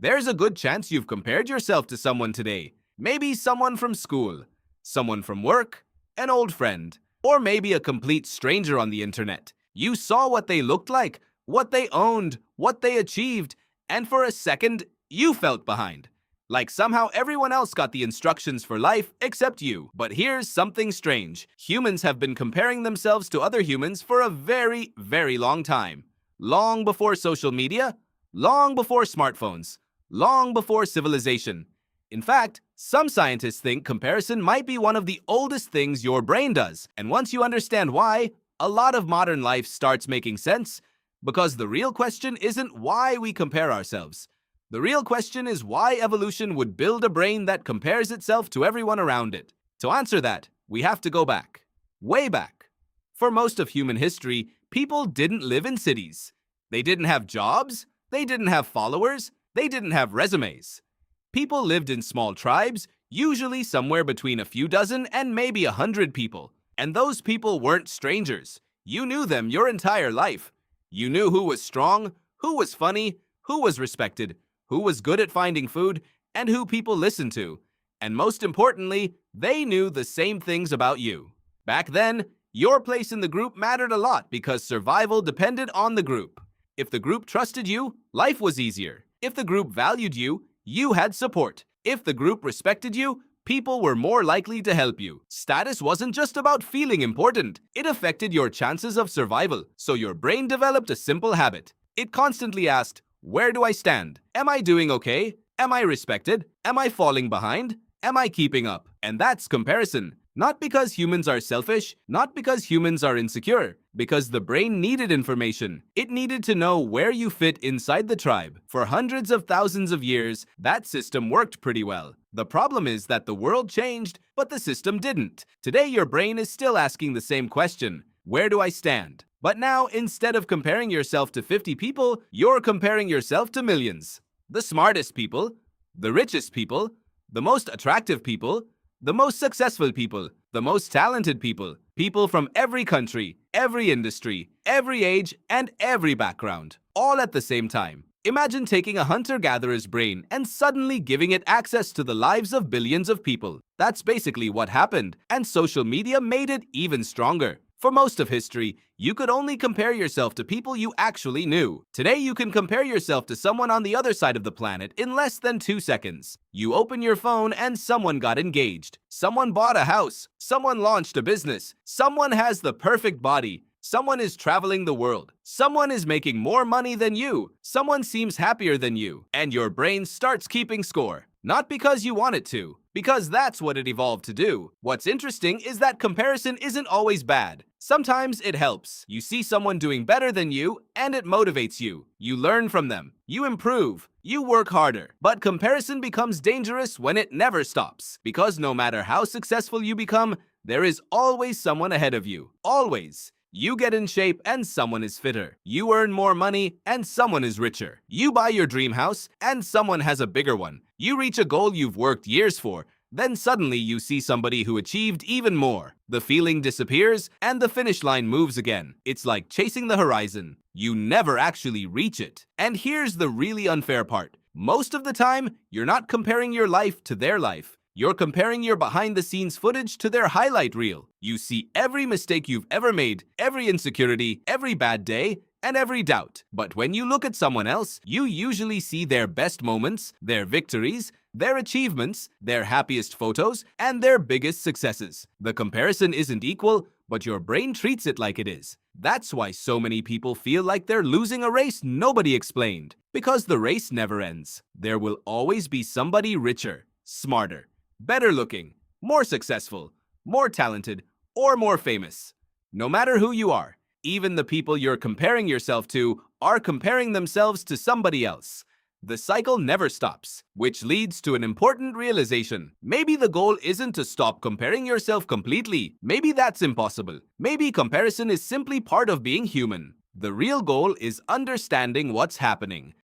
There's a good chance you've compared yourself to someone today. Maybe someone from school, someone from work, an old friend, or maybe a complete stranger on the internet. You saw what they looked like, what they owned, what they achieved, and for a second, you felt behind. Like somehow everyone else got the instructions for life except you. But here's something strange. Humans have been comparing themselves to other humans for a very, very long time. Long before social media, long before smartphones, long before civilization. In fact, some scientists think comparison might be one of the oldest things your brain does. And once you understand why, a lot of modern life starts making sense. Because the real question isn't why we compare ourselves. The real question is why evolution would build a brain that compares itself to everyone around it. To answer that, we have to go back. Way back. For most of human history, people didn't live in cities. They didn't have jobs. They didn't have followers. They didn't have resumes. People lived in small tribes, usually somewhere between a few dozen and maybe 100 people. And those people weren't strangers. You knew them your entire life. You knew who was strong, who was funny, who was respected, who was good at finding food, and who people listened to. And most importantly, they knew the same things about you. Back then, your place in the group mattered a lot because survival depended on the group. If the group trusted you, life was easier. If the group valued you, you had support. If the group respected you, people were more likely to help you. Status wasn't just about feeling important. It affected your chances of survival. So your brain developed a simple habit. It constantly asked, where do I stand? Am I doing okay? Am I respected? Am I falling behind? Am I keeping up? And that's comparison. Not because humans are selfish, not because humans are insecure, because the brain needed information. It needed to know where you fit inside the tribe. For hundreds of thousands of years, that system worked pretty well. The problem is that the world changed, but the system didn't. Today, your brain is still asking the same question. Where do I stand? But now, instead of comparing yourself to 50 people, you're comparing yourself to millions. The smartest people, the richest people, the most attractive people, the most successful people, the most talented people, people from every country, every industry, every age, and every background, all at the same time. Imagine taking a hunter-gatherer's brain and suddenly giving it access to the lives of billions of people. That's basically what happened, and social media made it even stronger. For most of history, you could only compare yourself to people you actually knew. Today, you can compare yourself to someone on the other side of the planet in less than 2 seconds. You open your phone and someone got engaged. Someone bought a house. Someone launched a business. Someone has the perfect body. Someone is traveling the world. Someone is making more money than you. Someone seems happier than you. And your brain starts keeping score. Not because you want it to, because that's what it evolved to do. What's interesting is that comparison isn't always bad. Sometimes it helps. You see someone doing better than you, and it motivates you. You learn from them. You improve. You work harder. But comparison becomes dangerous when it never stops. Because no matter how successful you become, there is always someone ahead of you. Always. You get in shape and someone is fitter. You earn more money and someone is richer. You buy your dream house and someone has a bigger one. You reach a goal you've worked years for. Then suddenly you see somebody who achieved even more. The feeling disappears and the finish line moves again. It's like chasing the horizon. You never actually reach it. And here's the really unfair part. Most of the time, you're not comparing your life to their life. You're comparing your behind-the-scenes footage to their highlight reel. You see every mistake you've ever made, every insecurity, every bad day, and every doubt. But when you look at someone else, you usually see their best moments, their victories, their achievements, their happiest photos, and their biggest successes. The comparison isn't equal, but your brain treats it like it is. That's why so many people feel like they're losing a race nobody explained. Because the race never ends. There will always be somebody richer, smarter, better looking, more successful, more talented, or more famous. No matter who you are, even the people you're comparing yourself to are comparing themselves to somebody else. The cycle never stops, which leads to an important realization. Maybe the goal isn't to stop comparing yourself completely. Maybe that's impossible. Maybe comparison is simply part of being human. The real goal is understanding what's happening.